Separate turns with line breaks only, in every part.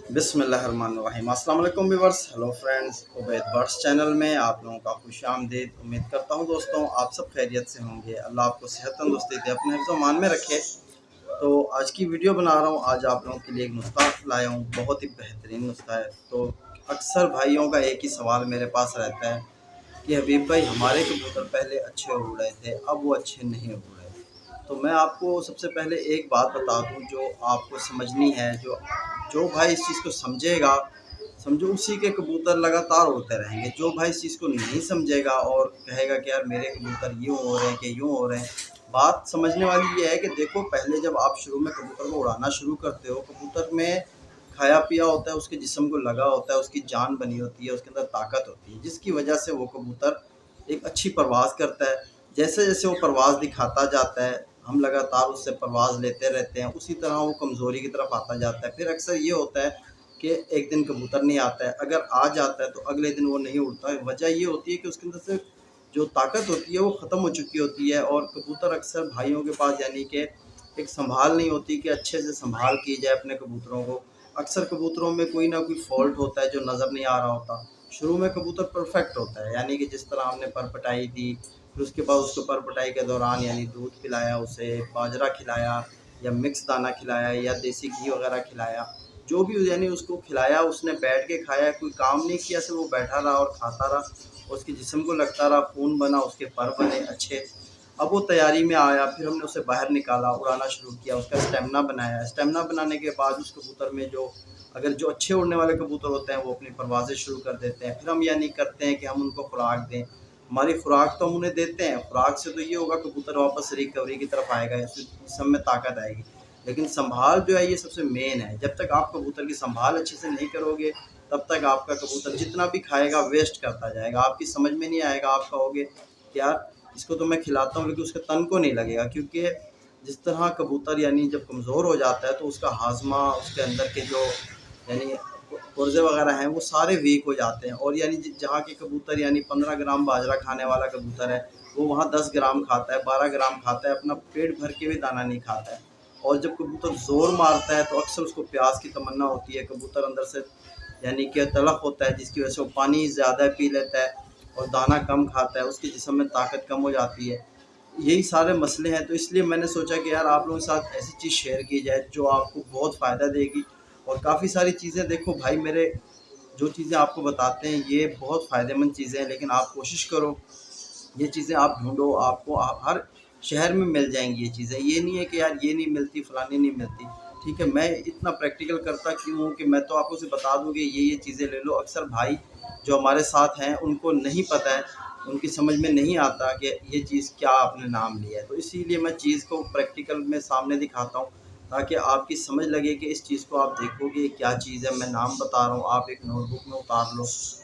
बिस्मिल्लाहिर्रहमानिर्रहीम। अस्सलाम वालेकुम viewers, hello friends, Ubaid birds channel में आप लोगों का खुशामदीद। उम्मीद करता हूँ दोस्तों आप सब खैरियत से होंगे। अल्लाह आपको सेहत तंदुरुस्ती दे, अपने हिफ्ज़ मान में रखे। तो आज की वीडियो बना रहा हूँ। आज आप लोगों के लिए एक नुस्खा लाया हूँ, बहुत ही बेहतरीन नुस्खा है। तो अक्सर भाइयों का एक ही सवाल मेरे पास रहता है कि हबीब भाई, हमारे कबूतर पहले अच्छे उड़ रहे थे, अब वो अच्छे नहीं उड़ रहे। तो मैं आपको सबसे पहले एक बात बता दूं जो आपको समझनी है। जो भाई इस चीज़ को समझेगा, समझो उसी के कबूतर लगातार उड़ते रहेंगे। जो भाई इस चीज़ को नहीं समझेगा और कहेगा कि यार मेरे कबूतर यूँ हो रहे हैं कि यूँ हो रहे हैं, बात समझने वाली ये है कि देखो, पहले जब आप शुरू में कबूतर को उड़ाना शुरू करते हो, कबूतर में खाया पिया होता है, उसके जिस्म को लगा होता है, उसकी जान बनी होती है, उसके अंदर ताकत होती है, जिसकी वजह से वो कबूतर एक अच्छी परवाज़ करता है। जैसे जैसे वो परवाज़ दिखाता जाता है, हम लगातार उससे परवाज़ लेते रहते हैं, उसी तरह वो कमज़ोरी की तरफ आता जाता है। फिर अक्सर ये होता है कि एक दिन कबूतर नहीं आता है, अगर आ जाता है तो अगले दिन वो नहीं उड़ता है। वजह ये होती है कि उसके अंदर से जो ताकत होती है वो ख़त्म हो चुकी होती है। और कबूतर अक्सर भाइयों के पास यानी कि एक संभाल नहीं होती कि अच्छे से संभाल की जाए अपने कबूतरों को। अक्सर कबूतरों में कोई ना कोई फ़ॉल्ट होता है जो नज़र नहीं आ रहा होता। शुरू में कबूतर परफेक्ट होता है, यानी कि जिस तरह हमने परपटाई दी, फिर उसके बाद उसको परपटाई के दौरान यानी दूध पिलाया, उसे बाजरा खिलाया या मिक्स दाना खिलाया या देसी घी वगैरह खिलाया, जो भी यानी उसको खिलाया, उसने बैठ के खाया, कोई काम नहीं किया, सिर्फ वो बैठा रहा और खाता रहा, उसके जिस्म को लगता रहा, खून बना, उसके पर बने अच्छे। अब वो तैयारी में आया, फिर हमने उसे बाहर निकाला, उड़ाना शुरू किया, उसका स्टेमिना बनाया। स्टेमिना बनाने के बाद उस कबूतर में जो अच्छे उड़ने वाले कबूतर होते हैं वो अपनी परवाज़ें शुरू कर देते हैं। फिर हम यानी करते हैं कि हम उनको खुराक दें। हमारी खुराक तो हम उन्हें देते हैं, खुराक से तो ये होगा कबूतर वापस रिकवरी की तरफ आएगा, जिस्म में ताकत आएगी। लेकिन संभाल जो है ये सबसे मेन है। जब तक आप कबूतर की संभाल अच्छे से नहीं करोगे, तब तक आपका कबूतर जितना भी खाएगा वेस्ट करता जाएगा। आपकी समझ में नहीं आएगा, आप कहोगे कि यार इसको तो मैं खिलाता हूँ लेकिन उसके तन को नहीं लगेगा। क्योंकि जिस तरह कबूतर यानी जब कमज़ोर हो जाता है तो उसका हाजमा, उसके अंदर के जो यानी पुर्जे वगैरह हैं वो सारे वीक हो जाते हैं। और यानी जहाँ के कबूतर यानी 15 ग्राम बाजरा खाने वाला कबूतर है, वो वहाँ 10 ग्राम खाता है, 12 ग्राम खाता है, अपना पेट भर के भी दाना नहीं खाता है। और जब कबूतर ज़ोर मारता है तो अक्सर उसको प्यास की तमन्ना होती है, कबूतर अंदर से यानी कि तलफ़ होता है, जिसकी वजह से वो पानी ज़्यादा पी लेता है और दाना कम खाता है, उसके जिस्म में ताकत कम हो जाती है। यही सारे मसले हैं। तो इसलिए मैंने सोचा कि यार आप लोगों के साथ ऐसी चीज़ शेयर की जाए जो आपको बहुत फ़ायदा देगी। और काफ़ी सारी चीज़ें देखो भाई, मेरे जो चीज़ें आपको बताते हैं ये बहुत फ़ायदेमंद चीज़ें हैं, लेकिन आप कोशिश करो, ये चीज़ें आप ढूँढो, आपको हर शहर में मिल जाएँगी ये चीज़ें। ये नहीं है कि यार ये नहीं मिलती, फलानी नहीं मिलती। ठीक है, मैं इतना प्रैक्टिकल करता क्यों हूँ कि मैं तो आपको सिर्फ़ बता दूँ कि ये चीज़ें ले लो। अक्सर भाई जो हमारे साथ हैं उनको नहीं पता है, उनकी समझ में नहीं आता कि ये चीज़ क्या आपने नाम लिया है। तो इसीलिए मैं चीज़ को प्रैक्टिकल में सामने दिखाता हूँ, ताकि आपकी समझ लगे कि इस चीज़ को आप देखोगे क्या चीज़ है। मैं नाम बता रहा हूँ, आप एक नोटबुक में उतार लो,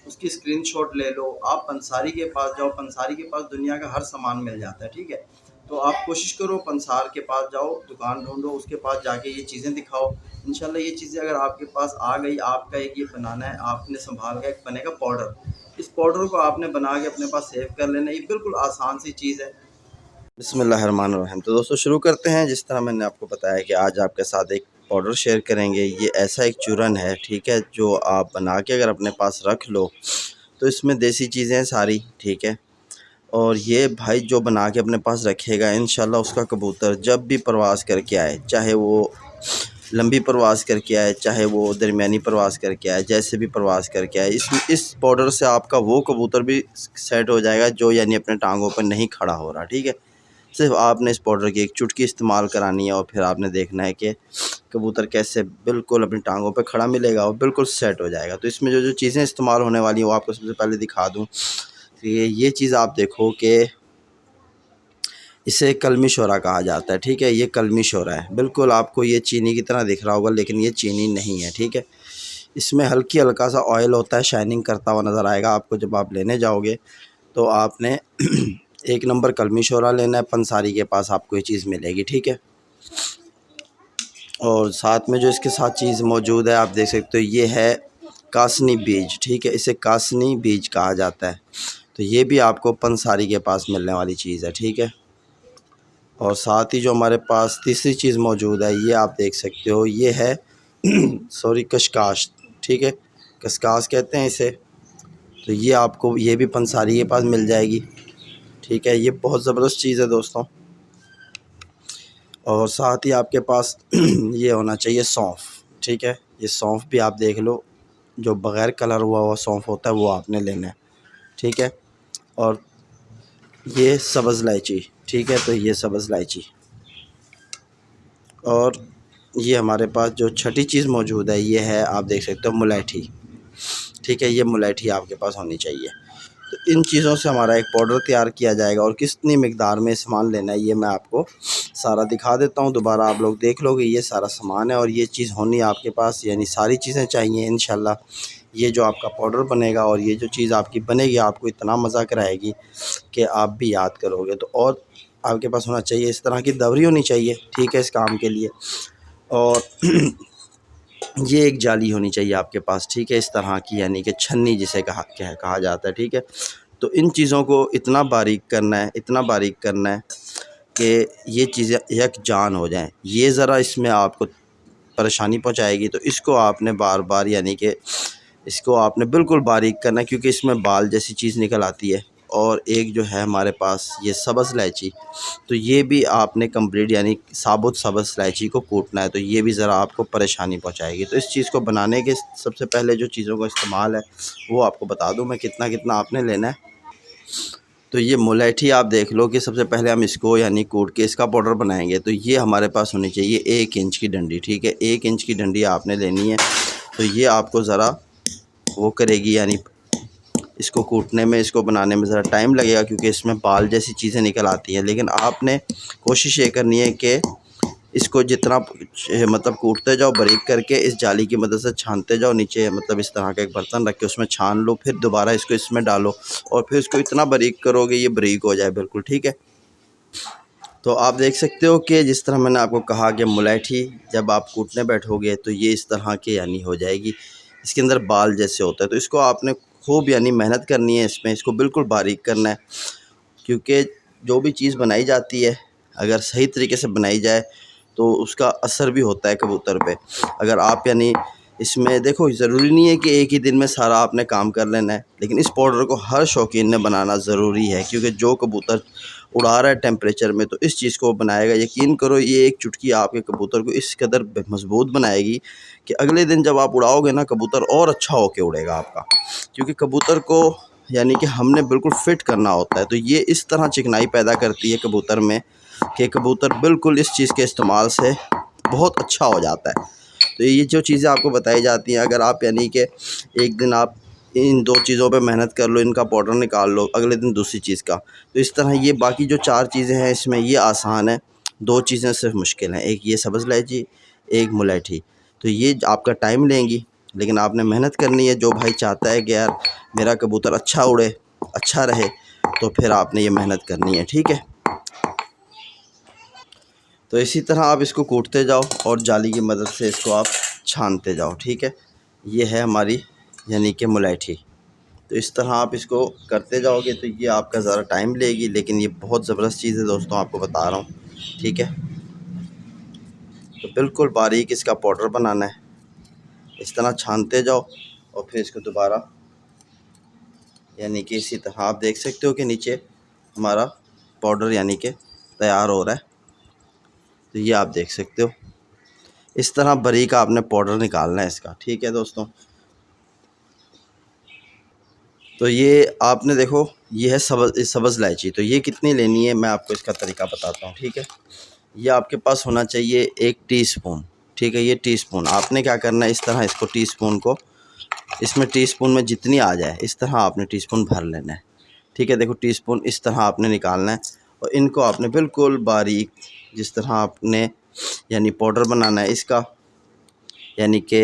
उसकी स्क्रीनशॉट ले लो, आप पंसारी के पास जाओ, पंसारी के पास दुनिया का हर सामान मिल जाता है। ठीक है, तो आप कोशिश करो, पंसार के पास जाओ, दुकान ढूंढो, उसके पास जाके ये चीज़ें दिखाओ। इंशाल्लाह ये चीज़ें अगर आपके पास आ गई, आपका एक ये बनाना है, आपने संभाल का एक बनेगा पाउडर। इस पाउडर को आपने बना के अपने पास सेव कर लेना। ये बिल्कुल आसान सी चीज़ है। बिस्मिल्लाहिर्रहमानिर्रहीम। तो दोस्तों शुरू करते हैं। जिस तरह मैंने आपको बताया कि आज आपके साथ एक पाउडर शेयर करेंगे। ये ऐसा एक चूरन है, ठीक है, जो आप बना के अगर अपने पास रख लो तो इसमें देसी चीज़ें हैं सारी, ठीक है। और ये भाई जो बना के अपने पास रखेगा, इंशाल्लाह उसका कबूतर जब भी परवाज़ करके आए, चाहे वो लंबी परवाज़ करके आए, चाहे वो दरमियानी परवाज़ करके आए, जैसे भी परवाज़ करके आए, इस पाउडर से आपका वो कबूतर भी सेट हो जाएगा जो यानी अपने टांगों पर नहीं खड़ा हो रहा। ठीक है, सिर्फ आपने इस पाउडर की एक चुटकी इस्तेमाल करानी है और फिर आपने देखना है कि कबूतर कैसे बिल्कुल अपनी टांगों पे खड़ा मिलेगा और बिल्कुल सेट हो जाएगा। तो इसमें जो जो चीज़ें इस्तेमाल होने वाली हैं वो आपको सबसे पहले दिखा दूँ। तो ये चीज़ आप देखो कि इसे कलमी शोरा कहा जाता है। ठीक है, ये कलमी शोरा है। बिल्कुल आपको ये चीनी की तरह दिख रहा होगा, लेकिन ये चीनी नहीं है। ठीक है, इसमें हल्का सा ऑयल होता है, शाइनिंग करता हुआ नज़र आएगा आपको। जब आप लेने जाओगे तो आपने एक नंबर कलमी शोरा लेना है, पंसारी के पास आपको ये चीज़ मिलेगी। ठीक है, और साथ में जो इसके साथ चीज़ मौजूद है आप देख सकते हो, ये है कासनी बीज। ठीक है, इसे कासनी बीज कहा जाता है। तो ये भी आपको पंसारी के पास मिलने वाली चीज़ है। ठीक है, और साथ ही जो हमारे पास तीसरी चीज़ मौजूद है, ये आप देख सकते हो, ये है सॉरी, कशकाश, ठीक है, कशकाश कहते हैं इसे। तो ये आपको ये भी पंसारी के पास मिल जाएगी, ठीक है। ये बहुत ज़बरदस्त चीज़ है दोस्तों। और साथ ही आपके पास ये होना चाहिए सौंफ, ठीक है। ये सौंफ भी आप देख लो, जो बग़ैर कलर हुआ हुआ सौंफ होता है वो आपने लेना है, ठीक है। और ये सब्ज़ इलायची, ठीक है। तो ये सब्ज़ इलायची, और ये हमारे पास जो छठी चीज़ मौजूद है ये है, आप देख सकते हो, मुलैठी, ठीक है। ये मुलैठी आपके पास होनी चाहिए। तो इन चीज़ों से हमारा एक पाउडर तैयार किया जाएगा, और कितनी मिकदार में सामान लेना है ये मैं आपको सारा दिखा देता हूँ। दोबारा आप लोग देख लोगे, ये सारा सामान है और ये चीज़ होनी आपके पास, यानी सारी चीज़ें चाहिए इंशाल्लाह। ये जो आपका पाउडर बनेगा और ये जो चीज़ आपकी बनेगी, आपको इतना मज़ा कराएगी कि आप भी याद करोगे। तो और आपके पास होना चाहिए, इस तरह की दवरी होनी चाहिए, ठीक है, इस काम के लिए। और ये एक जाली होनी चाहिए आपके पास, ठीक है, इस तरह की, यानी कि छन्नी जिसे कहा जाता है, ठीक है। तो इन चीज़ों को इतना बारीक करना है, इतना बारीक करना है कि ये चीज़ें यकजान हो जाएं। ये ज़रा इसमें आपको परेशानी पहुंचाएगी, तो इसको आपने बार बार, यानी कि इसको आपने बिल्कुल बारीक करना है, क्योंकि इसमें बाल जैसी चीज़ निकल आती है। और एक जो है हमारे पास ये सब्ज़ इलायची, तो ये भी आपने कंप्लीट, यानी साबुत सब्ज़ इलायची को कूटना है, तो ये भी ज़रा आपको परेशानी पहुंचाएगी। तो इस चीज़ को बनाने के सबसे पहले जो चीज़ों का इस्तेमाल है वो आपको बता दूं मैं, कितना कितना आपने लेना है। तो ये मुलैठी आप देख लो कि सबसे पहले हम इसको, यानी कूट के इसका पाउडर बनाएंगे। तो ये हमारे पास होनी चाहिए 1 इंच की डंडी, ठीक है। 1 इंच की डंडी आपने लेनी है। तो ये आपको ज़रा वो करेगी, यानी इसको कूटने में, इसको बनाने में ज़रा टाइम लगेगा, क्योंकि इसमें बाल जैसी चीज़ें निकल आती हैं। लेकिन आपने कोशिश ये करनी है कि इसको जितना मतलब कूटते जाओ बारीक करके, इस जाली की मदद से छानते जाओ नीचे, मतलब इस तरह का एक बर्तन रख के उसमें छान लो, फिर दोबारा इसको इसमें डालो, और फिर इसको इतना बारीक करोगे ये बारीक हो जाए बिल्कुल, ठीक है। तो आप देख सकते हो कि जिस तरह मैंने आपको कहा कि मुलैठी जब आप कूटने बैठोगे तो ये इस तरह के, यानी हो जाएगी। इसके अंदर बाल जैसे होता है, तो इसको आपने खूब, यानी मेहनत करनी है इसमें, इसको बिल्कुल बारीक करना है। क्योंकि जो भी चीज़ बनाई जाती है, अगर सही तरीके से बनाई जाए तो उसका असर भी होता है कबूतर पे। अगर आप, यानी इसमें देखो, ज़रूरी नहीं है कि एक ही दिन में सारा आपने काम कर लेना है, लेकिन इस पाउडर को हर शौकीन ने बनाना ज़रूरी है, क्योंकि जो कबूतर उड़ा रहा है टेम्परेचर में, तो इस चीज़ को बनाएगा। यकीन करो, ये एक चुटकी आपके कबूतर को इस कदर मजबूत बनाएगी कि अगले दिन जब आप उड़ाओगे ना, कबूतर और अच्छा होके उड़ेगा आपका। क्योंकि कबूतर को, यानी कि हमने बिल्कुल फिट करना होता है। तो ये इस तरह चिकनाई पैदा करती है कबूतर में कि कबूतर बिल्कुल इस चीज़ के इस्तेमाल से बहुत अच्छा हो जाता है। तो ये जो चीज़ें आपको बताई जाती हैं, अगर आप, यानी कि एक दिन आप इन 2 चीज़ों पे मेहनत कर लो, इनका पाउडर निकाल लो, अगले दिन दूसरी चीज़ का, तो इस तरह ये बाकी जो 4 चीज़ें हैं इसमें ये आसान है, 2 चीज़ें सिर्फ मुश्किल हैं। एक ये सब्ज़ इलायची, एक मुलैठी। तो ये आपका टाइम लेंगी, लेकिन आपने मेहनत करनी है। जो भाई चाहता है कि यार मेरा कबूतर अच्छा उड़े, अच्छा रहे, तो फिर आपने ये मेहनत करनी है, ठीक है। तो इसी तरह आप इसको कूटते जाओ और जाली की मदद से इसको आप छानते जाओ, ठीक है। ये है हमारी, यानी कि मुलैठी। तो इस तरह आप इसको करते जाओगे तो ये आपका ज़्यादा टाइम लेगी, लेकिन ये बहुत ज़बरदस्त चीज़ है दोस्तों, आपको बता रहा हूँ, ठीक है। तो बिल्कुल बारीक इसका पाउडर बनाना है, इस तरह छानते जाओ, और फिर इसको दोबारा, यानी कि इसी तरह आप देख सकते हो कि नीचे हमारा पाउडर, यानी कि तैयार हो रहा है। तो ये आप देख सकते हो, इस तरह बारीक आपने पाउडर निकालना है इसका, ठीक है दोस्तों। तो ये आपने देखो, ये है सब्ज़ इलायची। तो ये कितनी लेनी है मैं आपको इसका तरीका बताता हूँ, ठीक है। ये आपके पास होना चाहिए 1 टीस्पून, ठीक है। ये टीस्पून आपने क्या करना है, इस तरह इसको टीस्पून को, इसमें टीस्पून में जितनी आ जाए इस तरह आपने टीस्पून भर लेना है, ठीक है। देखो टीस्पून इस तरह आपने निकालना है, और इनको आपने बिल्कुल बारीक, जिस तरह आपने, यानी पाउडर बनाना है इसका, यानी कि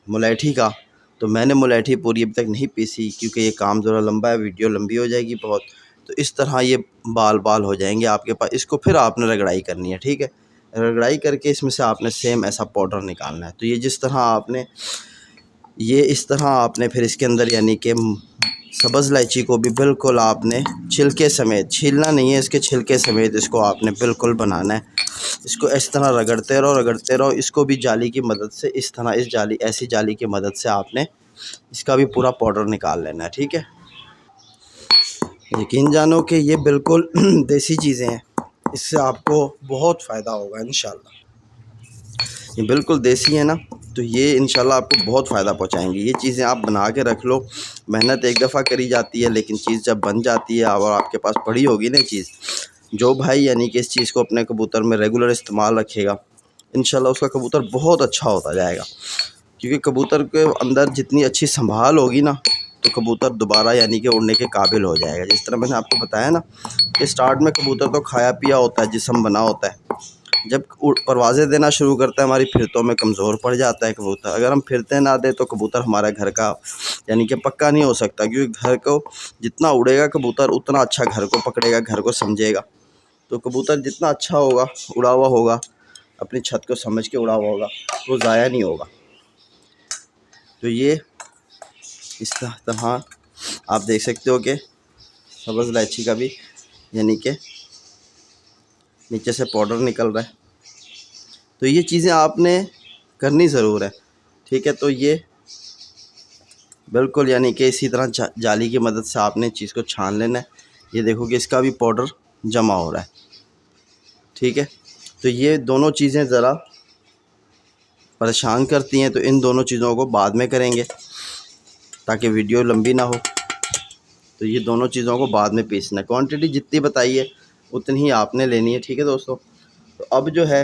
मुलैठी का। तो मैंने मुलैठी पूरी अभी तक नहीं पीसी, क्योंकि ये काम ज़रा लंबा है, वीडियो लंबी हो जाएगी बहुत। तो इस तरह ये बाल बाल हो जाएंगे आपके पास। इसको फिर आपने रगड़ाई करनी है, ठीक है। रगड़ाई करके इसमें से आपने सेम ऐसा पाउडर निकालना है। तो ये जिस तरह आपने, ये इस तरह आपने फिर इसके अंदर, यानी कि सब्ज़ इलायची को भी बिल्कुल आपने छिलके समेत, छीलना नहीं है, इसके छिलके समेत इसको आपने बिल्कुल बनाना है। इसको इस तरह रगड़ते रहो। इसको भी जाली की मदद से, इस तरह इस जाली, ऐसी जाली की मदद से आपने इसका भी पूरा पाउडर निकाल लेना है, ठीक है। यकीन जानो कि ये बिल्कुल देसी चीज़ें हैं, इससे आपको बहुत फ़ायदा होगा इंशाल्लाह। ये बिल्कुल देसी है ना, तो ये इंशाल्लाह आपको बहुत फ़ायदा पहुंचाएंगी। ये चीज़ें आप बना के रख लो। मेहनत एक दफ़ा करी जाती है, लेकिन चीज़ जब बन जाती है और आपके पास पड़ी होगी ना चीज़, जो भाई यानी कि इस चीज़ को अपने कबूतर में रेगुलर इस्तेमाल रखेगा, इंशाल्लाह उसका कबूतर बहुत अच्छा होता जाएगा। क्योंकि कबूतर के अंदर जितनी अच्छी संभाल होगी ना, तो कबूतर दोबारा यानी कि उड़ने के काबिल हो जाएगा। जिस तरह मैंने आपको बताया ना कि स्टार्ट में कबूतर तो खाया पिया होता है, जिस्म बना होता है। जब परवाज़ें देना शुरू करता है, हमारी फिरतों में कमज़ोर पड़ जाता है कबूतर। अगर हम फिरते ना दें तो कबूतर हमारे घर का यानी कि पक्का नहीं हो सकता, क्योंकि घर को जितना उड़ेगा कबूतर उतना अच्छा घर को पकड़ेगा, घर को समझेगा। तो कबूतर जितना अच्छा होगा, उड़ा हुआ होगा, अपनी छत को समझ के उड़ा हुआ होगा, वो ज़ाया नहीं होगा। तो ये इस तरह आप देख सकते हो कि सब्ज़ इलायची का भी यानी कि नीचे से पाउडर निकल रहा है। तो ये चीज़ें आपने करनी ज़रूर है, ठीक है। तो ये बिल्कुल यानी कि इसी तरह जाली की मदद से आपने चीज़ को छान लेना है। ये देखो कि इसका भी पाउडर जमा हो रहा है, ठीक है। तो ये दोनों चीज़ें ज़रा परेशान करती हैं, तो इन दोनों चीज़ों को बाद में करेंगे ताकि वीडियो लंबी ना हो। तो ये दोनों चीज़ों को बाद में पीसना है। क्वांटिटी जितनी बताई है उतनी ही आपने लेनी है, ठीक है दोस्तों। तो अब जो है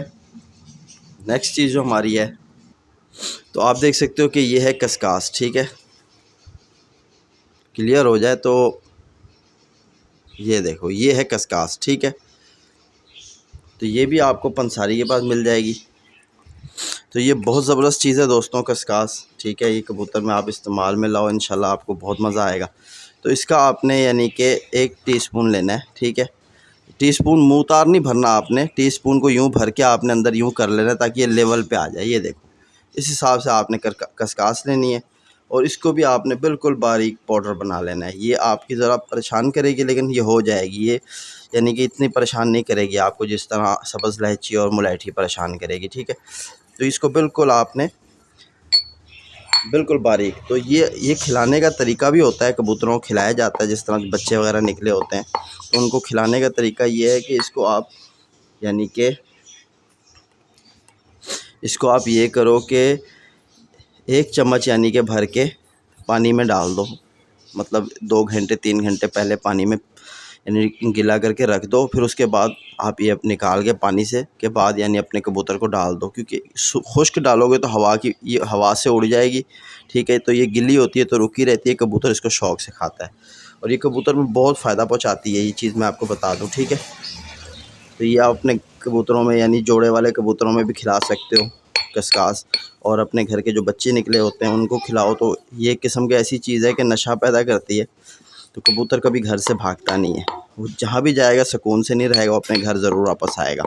नेक्स्ट चीज़ जो हमारी है, तो आप देख सकते हो कि ये है कस्कास, ठीक है। क्लियर हो जाए तो ये देखो, ये है कस्कास, ठीक है। तो ये भी आपको पंसारी के पास मिल जाएगी। तो ये बहुत ज़बरदस्त चीज़ है दोस्तों, कस्कास, ठीक है। ये कबूतर में आप इस्तेमाल में लाओ, इंशाल्लाह आपको बहुत मज़ा आएगा। तो इसका आपने यानी कि 1 टीस्पून लेना है, ठीक है। टीस्पून मुँह तार नहीं भरना आपने, टीस्पून को यूँ भर के आपने अंदर यूँ कर लेना ताकि ये लेवल पे आ जाए। ये देखो, इस हिसाब से आपने कस्कास लेनी है और इसको भी आपने बिल्कुल बारीक पाउडर बना लेना है। ये आपकी ज़रा परेशान करेगी, लेकिन ये हो जाएगी। ये यानी कि इतनी परेशान नहीं करेगी आपको जिस तरह सब्ज़ इलायची और मुलैठी परेशान करेगी, ठीक है। तो इसको बिल्कुल आपने बिल्कुल बारीक, तो ये खिलाने का तरीका भी होता है, कबूतरों को खिलाया जाता है। जिस तरह बच्चे वगैरह निकले होते हैं तो उनको खिलाने का तरीका ये है कि इसको आप यानी कि इसको आप ये करो कि 1 चम्मच यानी कि भर के पानी में डाल दो। मतलब 2 घंटे 3 घंटे पहले पानी में यानी गिला करके रख दो। फिर उसके बाद आप ये निकाल के पानी से के बाद यानी अपने कबूतर को डाल दो, क्योंकि खुश्क डालोगे तो ये हवा से उड़ जाएगी, ठीक है। तो ये गिल्ली होती है तो रुकी रहती है, कबूतर इसको शौक़ से खाता है और ये कबूतर में बहुत फ़ायदा पहुँचाती है। ये चीज़ मैं आपको बता दूँ, ठीक है। तो ये आप अपने कबूतरों में यानी जोड़े वाले कबूतरों में भी खिला सकते हो कस्कास, और अपने घर के जो बच्चे निकले होते हैं उनको खिलाओ। तो ये किस्म की ऐसी चीज़ है कि नशा पैदा करती है, तो कबूतर कभी घर से भागता नहीं है। वो जहाँ भी जाएगा सुकून से नहीं रहेगा, वो अपने घर ज़रूर वापस आएगा,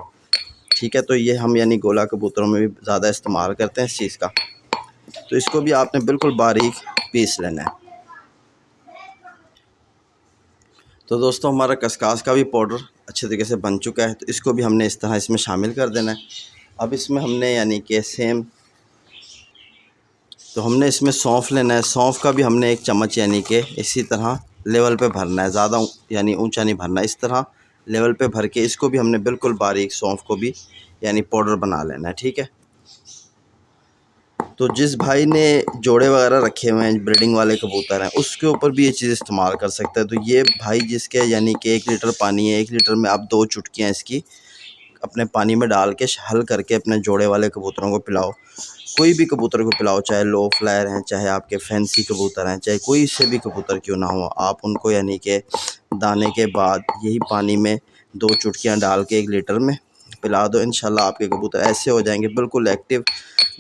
ठीक है। तो ये हम यानी गोला कबूतरों में भी ज़्यादा इस्तेमाल करते हैं इस चीज़ का। तो इसको भी आपने बिल्कुल बारीक पीस लेना है। तो दोस्तों हमारा कस्कास का भी पाउडर अच्छे तरीके से बन चुका है, तो इसको भी हमने इस तरह इसमें शामिल कर देना है। अब इसमें हमने यानी कि तो हमने इसमें सौंफ लेना है। सौंफ का भी हमने 1 चम्मच यानी कि इसी तरह लेवल पे भरना है, ज़्यादा यानी ऊंचा नहीं भरना, इस तरह लेवल पे भर के इसको भी हमने बिल्कुल बारीक सौंफ को भी यानी पाउडर बना लेना है, ठीक है। तो जिस भाई ने जोड़े वगैरह रखे हुए हैं, ब्रीडिंग वाले कबूतर हैं, उसके ऊपर भी ये चीज़ इस्तेमाल कर सकते हैं। तो ये भाई जिसके यानी कि 1 लीटर पानी है, 1 लीटर में आप 2 चुटकियाँ इसकी अपने पानी में डाल के हल करके अपने जोड़े वाले कबूतरों को पिलाओ। कोई भी कबूतर को पिलाओ, चाहे लो फ्लायर हैं, चाहे आपके फैंसी कबूतर हैं, चाहे कोई से भी कबूतर क्यों ना हो, आप उनको यानी कि दाने के बाद यही पानी में 2 चुटकियाँ डाल के 1 लीटर में पिला दो। इंशाल्लाह आपके कबूतर ऐसे हो जाएंगे बिल्कुल एक्टिव।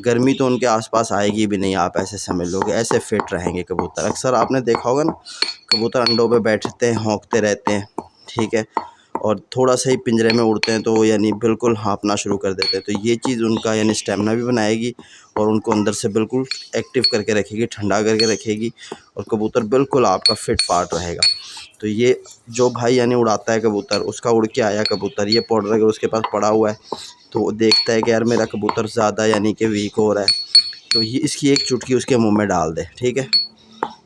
गर्मी तो उनके आसपास आएगी भी नहीं, आप ऐसे समझ लोगे, ऐसे फिट रहेंगे कबूतर। अक्सर आपने देखा होगा ना, कबूतर अंडों पे बैठते हैं, हौंकते रहते हैं, ठीक है, और थोड़ा सा ही पिंजरे में उड़ते हैं तो यानी बिल्कुल हाँफना शुरू कर देते हैं। तो ये चीज़ उनका यानी स्टेमिना भी बनाएगी और उनको अंदर से बिल्कुल एक्टिव करके रखेगी, ठंडा करके रखेगी, और कबूतर बिल्कुल आपका फिट फाट रहेगा। तो ये जो भाई यानी उड़ाता है कबूतर, उसका उड़ के आया कबूतर, ये पाउडर अगर उसके पास पड़ा हुआ है तो वो देखता है कि यार मेरा कबूतर ज़्यादा यानी कि वीक हो रहा है, तो ये इसकी एक चुटकी उसके मुंह में डाल दे, ठीक है,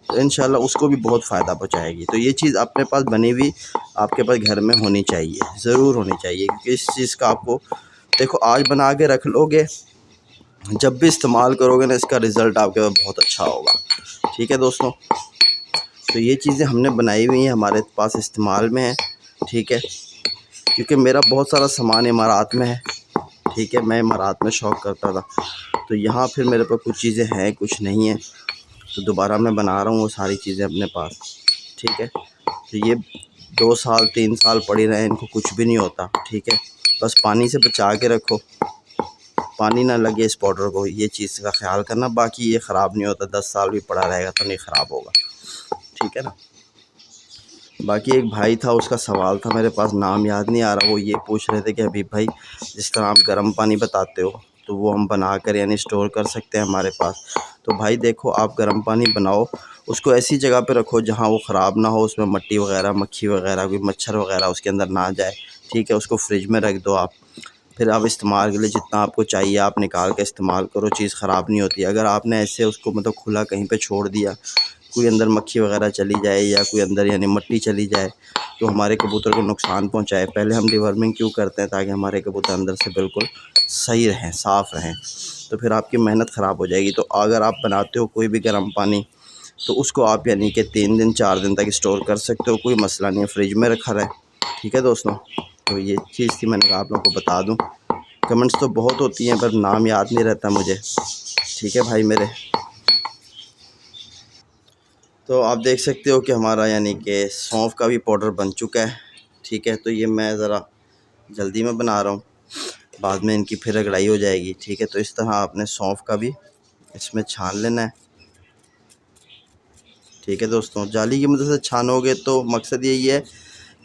तो इंशाल्लाह उसको भी बहुत फ़ायदा पहुंचाएगी। तो ये चीज़ अपने पास बनी हुई आपके पास घर में होनी चाहिए, ज़रूर होनी चाहिए, क्योंकि इस चीज़ का आपको देखो आज बना के रख लोगे, जब भी इस्तेमाल करोगे ना इसका रिज़ल्ट आपके पास बहुत अच्छा होगा। ठीक है दोस्तों, तो ये चीज़ें हमने बनाई हुई हैं, हमारे पास इस्तेमाल में है। ठीक है, क्योंकि मेरा बहुत सारा सामान इमारात में है। ठीक है, मैं इमारात में शौक़ करता था, तो यहाँ फिर मेरे पास कुछ चीज़ें हैं, कुछ नहीं है, तो दोबारा मैं बना रहा हूँ वो सारी चीज़ें अपने पास। ठीक है, तो ये 2 साल 3 साल पड़ी रहे, इनको कुछ भी नहीं होता। ठीक है, बस पानी से बचा के रखो, पानी ना लगे इस पाउडर को, ये चीज़ का ख्याल करना। बाकी ये ख़राब नहीं होता, 10 साल भी पड़ा रहेगा तो नहीं ख़राब होगा। ठीक है ना। बाकी एक भाई था, उसका सवाल था मेरे पास, नाम याद नहीं आ रहा, वो ये पूछ रहे थे कि हबीब भाई जिस तरह आप गर्म पानी बताते हो तो वो हम बना कर यानी स्टोर कर सकते हैं हमारे पास। तो भाई देखो, आप गर्म पानी बनाओ, उसको ऐसी जगह पे रखो जहाँ वो ख़राब ना हो, उसमें मिट्टी वगैरह, मक्खी वगैरह, कोई मच्छर वगैरह उसके अंदर ना जाए। ठीक है, उसको फ्रिज में रख दो आप, फिर आप इस्तेमाल के लिए जितना आपको चाहिए आप निकाल के इस्तेमाल करो, चीज़ ख़राब नहीं होती। अगर आपने ऐसे उसको मतलब खुला कहीं पे छोड़ दिया, कोई अंदर मक्खी वगैरह चली जाए या कोई अंदर यानी मिट्टी चली जाए तो हमारे कबूतर को नुकसान पहुंचाए। पहले हम डिवर्मिंग क्यों करते हैं, ताकि हमारे कबूतर अंदर से बिल्कुल सही रहें, साफ़ रहें, तो फिर आपकी मेहनत ख़राब हो जाएगी। तो अगर आप बनाते हो कोई भी गर्म पानी, तो उसको आप यानी कि 3 दिन 4 दिन तक स्टोर कर सकते हो, कोई मसला नहीं है, फ्रिज में रखा रहे। ठीक है दोस्तों, तो ये चीज़ थी, मैंने कहा आप लोगों को बता दूँ। कमेंट्स तो बहुत होती हैं पर नाम याद नहीं रहता मुझे। ठीक है भाई मेरे, तो आप देख सकते हो कि हमारा यानी कि सौंफ का भी पाउडर बन चुका है। ठीक है, तो ये मैं ज़रा जल्दी में बना रहा हूँ, बाद में इनकी फिर रगड़ाई हो जाएगी। ठीक है, तो इस तरह आपने सौंफ का भी इसमें छान लेना है। ठीक है दोस्तों, जाली की मदद से छानोगे तो मकसद यही है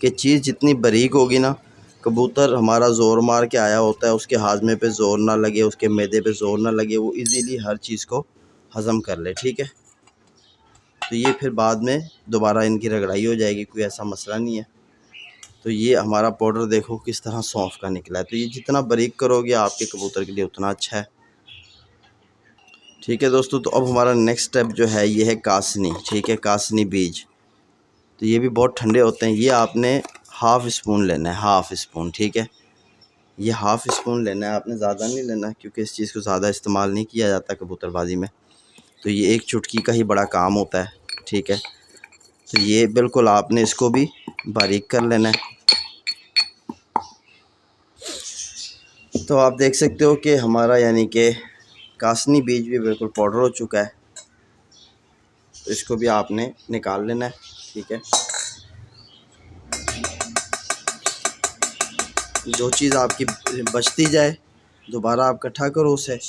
कि चीज़ जितनी बारीक होगी ना, कबूतर हमारा ज़ोर मार के आया होता है, उसके हाजमे पे ज़ोर ना लगे, उसके मैदे पे ज़ोर ना लगे, वो इजीली हर चीज़ को हज़म कर ले। ठीक है, तो ये फिर बाद में दोबारा इनकी रगड़ाई हो जाएगी, कोई ऐसा मसला नहीं है। तो ये हमारा पाउडर देखो किस तरह सौंफ का निकला है। तो ये जितना बारीक करोगे आपके कबूतर के लिए उतना अच्छा है। ठीक है दोस्तों, तो अब हमारा नेक्स्ट स्टेप जो है ये है कासनी। ठीक है, कासनी बीज, तो ये भी बहुत ठंडे होते हैं। ये आपने हाफ़ स्पून लेना है, हाफ़ स्पून। ठीक है, ये हाफ़ स्पून लेना है आपने, ज़्यादा नहीं लेना, क्योंकि इस चीज़ को ज़्यादा इस्तेमाल नहीं किया जाता कबूतरबाजी में, तो ये एक चुटकी का ही बड़ा काम होता है। ठीक है, तो ये बिल्कुल आपने इसको भी बारीक कर लेना है। तो आप देख सकते हो कि हमारा यानी कि कासनी बीज भी बिल्कुल पाउडर हो चुका है, तो इसको भी आपने निकाल लेना है। ठीक है, जो चीज़ आपकी बचती जाए दोबारा आप इकट्ठा करो उसे।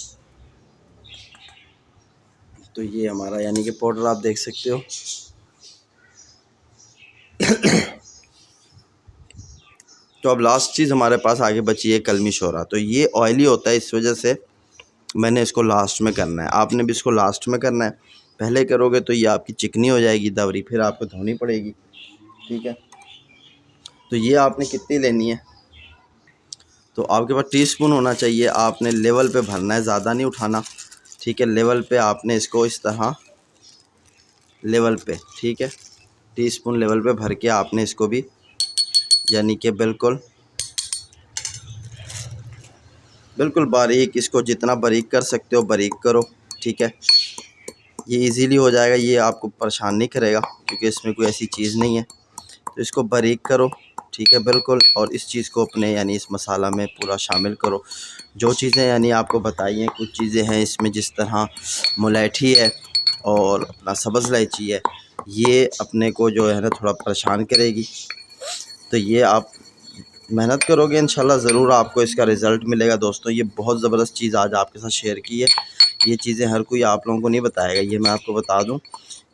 तो ये हमारा यानी कि पाउडर आप देख सकते हो। तो अब लास्ट चीज़ हमारे पास आगे बची है कलमी शोरा। तो ये ऑयली होता है, इस वजह से मैंने इसको लास्ट में करना है। आपने भी इसको लास्ट में करना है, पहले करोगे तो ये आपकी चिकनी हो जाएगी दवरी, फिर आपको धोनी पड़ेगी। ठीक है, तो ये आपने कितनी लेनी है, तो आपके पास टीस्पून होना चाहिए, आपने लेवल पे भरना है, ज़्यादा नहीं उठाना। ठीक है, लेवल पे आपने इसको इस तरह लेवल पे, ठीक है, टीस्पून लेवल पे भर के आपने इसको भी यानी कि बिल्कुल बारीक, इसको जितना बारीक कर सकते हो बारीक करो। ठीक है, ये इजीली हो जाएगा, ये आपको परेशान नहीं करेगा क्योंकि इसमें कोई ऐसी चीज़ नहीं है। तो इसको बारीक करो। ठीक है, बिल्कुल, और इस चीज़ को अपने यानी इस मसाला में पूरा शामिल करो। जो चीज़ें यानी आपको बताई हैं, कुछ चीज़ें हैं इसमें जिस तरह मुलैठी है और अपना सब्ज़ इलायची है, ये अपने को जो है ना थोड़ा परेशान करेगी। तो ये आप मेहनत करोगे इंशाल्लाह ज़रूर आपको इसका रिज़ल्ट मिलेगा। दोस्तों, ये बहुत ज़बरदस्त चीज़ आज आपके साथ शेयर की है। ये चीज़ें हर कोई आप लोगों को नहीं बताएगा, ये मैं आपको बता दूं।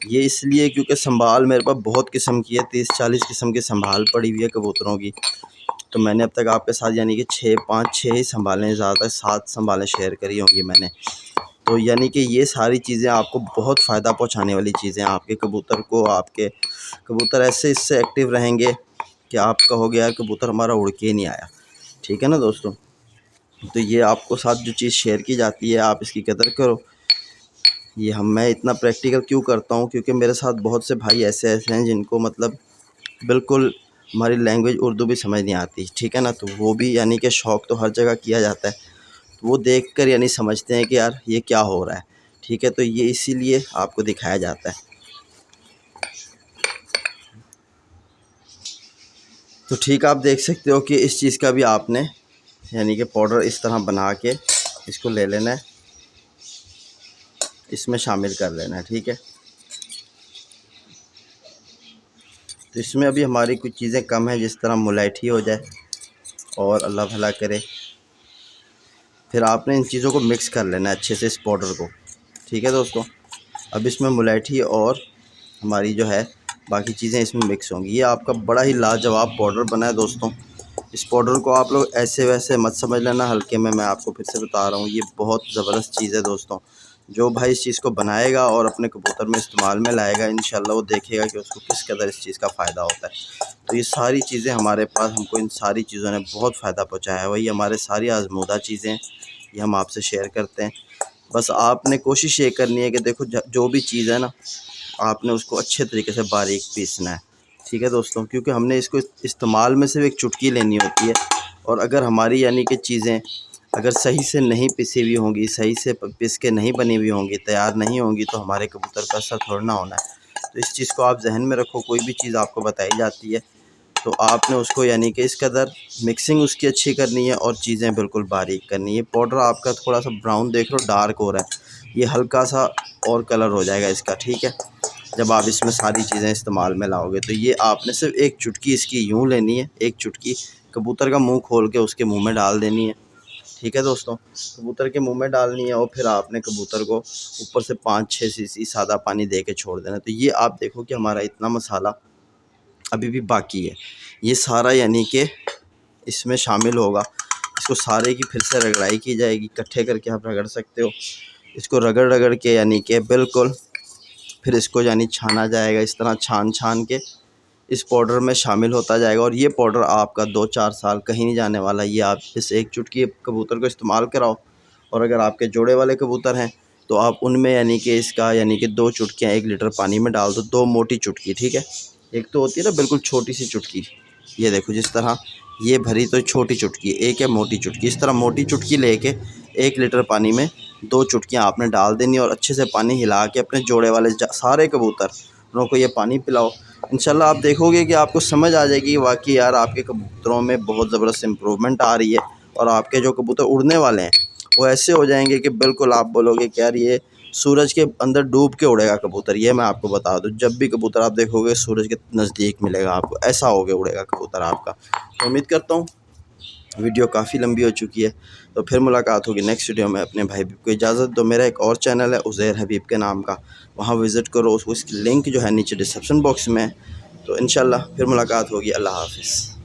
ये इसलिए क्योंकि संभाल मेरे पास बहुत किस्म की है, 30-40 किस्म की संभाल पड़ी हुई है कबूतरों की। तो मैंने अब तक आपके साथ यानी कि 6 ही संभालें, ज़्यादा 7 संभालें शेयर करी होंगी मैंने। तो यानी कि ये सारी चीज़ें आपको बहुत फ़ायदा पहुंचाने वाली चीज़ें हैं आपके कबूतर को। आपके कबूतर ऐसे इससे एक्टिव रहेंगे कि आप कहोगे यार कबूतर हमारा उड़ के ही नहीं आया। ठीक है ना दोस्तों। तो ये आपको साथ जो चीज़ शेयर की जाती है आप इसकी कदर करो। ये मैं इतना प्रैक्टिकल क्यों करता हूँ, क्योंकि मेरे साथ बहुत से भाई ऐसे हैं जिनको मतलब बिल्कुल हमारी लैंग्वेज उर्दू भी समझ नहीं आती। ठीक है ना। तो वो भी यानी कि शौक़ तो हर जगह किया जाता है, तो वो देखकर यानी समझते हैं कि यार ये क्या हो रहा है। ठीक है। तो ये इसीलिए आपको दिखाया जाता है। तो ठीक आप देख सकते हो कि इस चीज़ का भी आपने यानी कि पाउडर इस तरह बना के इसको ले लेना है, इसमें शामिल कर लेना है। ठीक है। तो इसमें अभी हमारी कुछ चीज़ें कम हैं, जिस तरह मुलैठी हो जाए और अल्लाह भला करे। फिर आपने इन चीज़ों को मिक्स कर लेना है अच्छे से इस पाउडर को। ठीक है दोस्तों। अब इसमें मुलैठी और हमारी जो है बाकी चीज़ें इसमें मिक्स होंगी। ये आपका बड़ा ही लाजवाब पाउडर बना है दोस्तों। इस पाउडर को आप लोग ऐसे वैसे मत समझ लेना हल्के में, मैं आपको फिर से बता रहा हूँ ये बहुत ज़बरदस्त चीज़ है दोस्तों। जो भाई इस चीज़ को बनाएगा और अपने कबूतर में इस्तेमाल में लाएगा, इंशाल्लाह वो देखेगा कि उसको किस कदर इस चीज़ का फ़ायदा होता है। तो ये सारी चीज़ें हमारे पास, हमको इन सारी चीज़ों ने बहुत फ़ायदा पहुँचाया है। वही हमारे सारी आज़मूदा चीज़ें ये हम आपसे शेयर करते हैं। बस आपने कोशिश ये करनी है कि देखो जो भी चीज़ है ना, आपने उसको अच्छे तरीके से बारीक पीसना है। ठीक है दोस्तों। क्योंकि हमने इसको इस्तेमाल में सिर्फ एक चुटकी लेनी होती है, और अगर हमारी यानी कि चीज़ें अगर सही से नहीं पिसी हुई होंगी, सही से पिस के नहीं बनी हुई होंगी, तैयार नहीं होंगी, तो हमारे कबूतर का असर थोड़ा ना होना है। तो इस चीज़ को आप जहन में रखो। कोई भी चीज़ आपको बताई जाती है तो आपने उसको यानी कि इस कदर मिक्सिंग उसकी अच्छी करनी है और चीज़ें बिल्कुल बारीक करनी है। पाउडर आपका थोड़ा सा ब्राउन देख लो, डार्क हो रहा है, ये हल्का सा और कलर हो जाएगा इसका। ठीक है। जब आप इसमें सारी चीज़ें इस्तेमाल में लाओगे तो ये आपने सिर्फ एक चुटकी इसकी यूँ लेनी है, एक चुटकी कबूतर का मुंह खोल के उसके मुंह में डाल देनी है। ठीक है दोस्तों। कबूतर के मुंह में डालनी है और फिर आपने कबूतर को ऊपर से 5-6 सीसी सादा पानी दे के छोड़ देना। तो ये आप देखो कि हमारा इतना मसाला अभी भी बाकी है, ये सारा यानी कि इसमें शामिल होगा। इसको सारे की फिर से रगड़ाई की जाएगी, इकट्ठे करके आप रगड़ सकते हो। इसको रगड़ रगड़ के यानी कि बिल्कुल फिर इसको यानी छाना जाएगा। इस तरह छान के इस पाउडर में शामिल होता जाएगा, और ये पाउडर आपका 2-4 साल कहीं नहीं जाने वाला। ये आप इस एक चुटकी कबूतर को इस्तेमाल कराओ, और अगर आपके जोड़े वाले कबूतर हैं तो आप उनमें यानी कि इसका यानी कि 2 चुटकियाँ 1 लीटर पानी में डाल दो, 2 मोटी चुटकी। ठीक है। एक तो होती है ना बिल्कुल छोटी सी चुटकी, ये देखो जिस तरह ये भरी तो छोटी चुटकी, एक है मोटी चुटकी। इस तरह मोटी चुटकी लेके 1 लीटर पानी में 2 चुटकियाँ आपने डाल देनी, और अच्छे से पानी हिला के अपने जोड़े वाले सारे कबूतरों को ये पानी पिलाओ। इंशाल्लाह आप देखोगे कि आपको समझ आ जाएगी कि वाकई यार आपके कबूतरों में बहुत ज़बरदस्त इम्प्रूवमेंट आ रही है, और आपके जो कबूतर उड़ने वाले हैं वो ऐसे हो जाएंगे कि बिल्कुल आप बोलोगे कि यार ये सूरज के अंदर डूब के उड़ेगा कबूतर। ये मैं आपको बता दूं, जब भी कबूतर आप देखोगे सूरज के नज़दीक मिलेगा आपको, ऐसा हो के उड़ेगा कबूतर आपका। तो उम्मीद करता हूँ वीडियो काफ़ी लंबी हो चुकी है, तो फिर मुलाकात होगी नेक्स्ट वीडियो में। अपने भाई को इजाज़त दो। मेरा एक और चैनल है उज़ैर हबीब के नाम का, वहाँ विज़िट करो, उसकी लिंक जो है नीचे डिस्क्रिप्शन बॉक्स में है। तो इंशाल्लाह फिर मुलाकात होगी। अल्लाह हाफ़िज़।